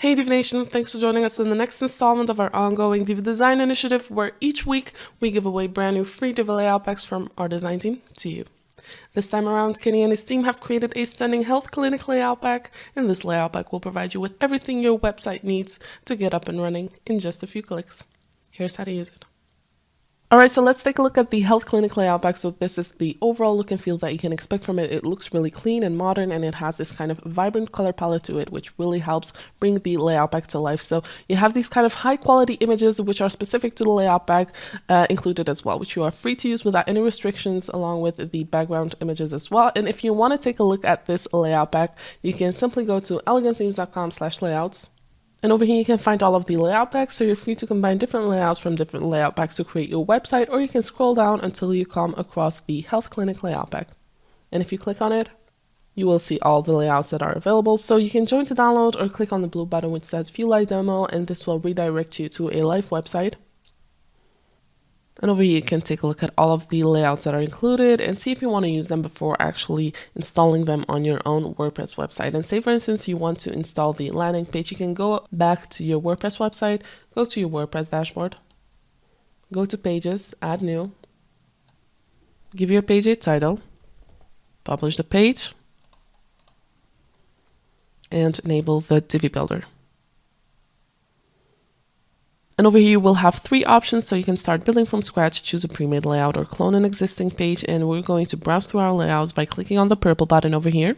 Hey Divi Nation, thanks for joining us in the next installment of our ongoing Divi Design Initiative, where each week we give away brand new free Divi Layout Packs from our design team to you. This time around, Kenny and his team have created a stunning health clinic layout pack, and this layout pack will provide you with everything your website needs to get up and running in just a few clicks. Here's how to use it. Alright, so let's take a look at the health clinic layout pack. So this is the overall look and feel that you can expect from it. It looks really clean and modern, and it has this kind of vibrant color palette to it, which really helps bring the layout pack to life. So you have these kind of high quality images which are specific to the layout pack included as well, which you are free to use without any restrictions, along with the background images as well. And if you want to take a look at this layout pack, you can simply go to elegantthemes.com/layouts. And over here you can find all of the layout packs, so you're free to combine different layouts from different layout packs to create your website, or you can scroll down until you come across the Health Clinic layout pack. And if you click on it, you will see all the layouts that are available. So you can join to download or click on the blue button which says View Live Demo, and this will redirect you to a live website. And over here you can take a look at all of the layouts that are included and see if you want to use them before actually installing them on your own WordPress website. And say for instance you want to install the landing page, you can go back to your WordPress website, go to your WordPress dashboard, go to Pages, Add New, give your page a title, publish the page, and enable the Divi Builder. And over here you will have three options, so you can start building from scratch, choose a pre-made layout, or clone an existing page. And we're going to browse through our layouts by clicking on the purple button over here.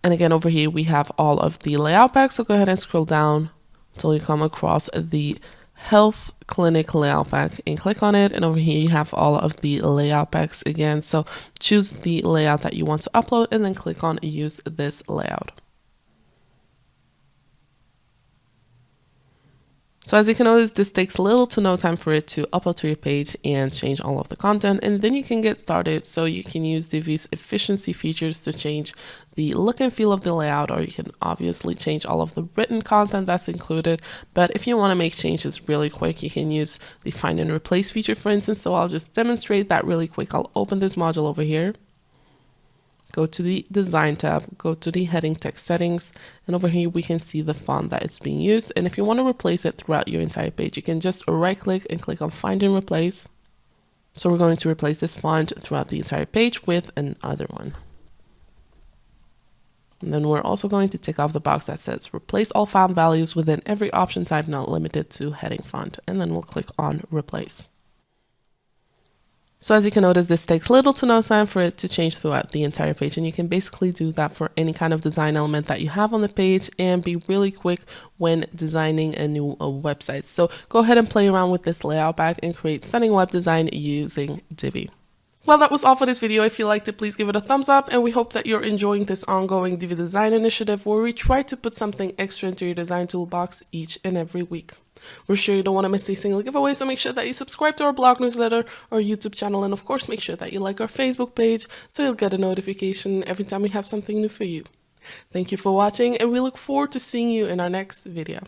And again, over here we have all of the layout packs, so go ahead and scroll down until you come across the Health Clinic layout pack and click on it. And over here you have all of the layout packs again, so choose the layout that you want to upload and then click on Use this layout. So as you can notice, this takes little to no time for it to upload to your page and change all of the content, and then you can get started. So you can use Divi's efficiency features to change the look and feel of the layout, or you can obviously change all of the written content that's included. But if you want to make changes really quick, you can use the find and replace feature, for instance. So I'll just demonstrate that really quick. I'll open this module over here. Go to the Design tab, go to the heading text settings, and over here we can see the font that is being used. And if you want to replace it throughout your entire page, you can just right click and click on Find and Replace. So we're going to replace this font throughout the entire page with another one. And then we're also going to tick off the box that says Replace all font values within every option type, not limited to heading font. And then we'll click on Replace. So as you can notice, this takes little to no time for it to change throughout the entire page, and you can basically do that for any kind of design element that you have on the page and be really quick when designing a new website. So go ahead and play around with this layout pack and create stunning web design using Divi. Well, that was all for this video. If you liked it, please give it a thumbs up, and we hope that you're enjoying this ongoing Divi Design Initiative, where we try to put something extra into your design toolbox each and every week. We're sure you don't want to miss a single giveaway, so make sure that you subscribe to our blog newsletter or YouTube channel, and of course make sure that you like our Facebook page so you'll get a notification every time we have something new for you. Thank you for watching, and we look forward to seeing you in our next video.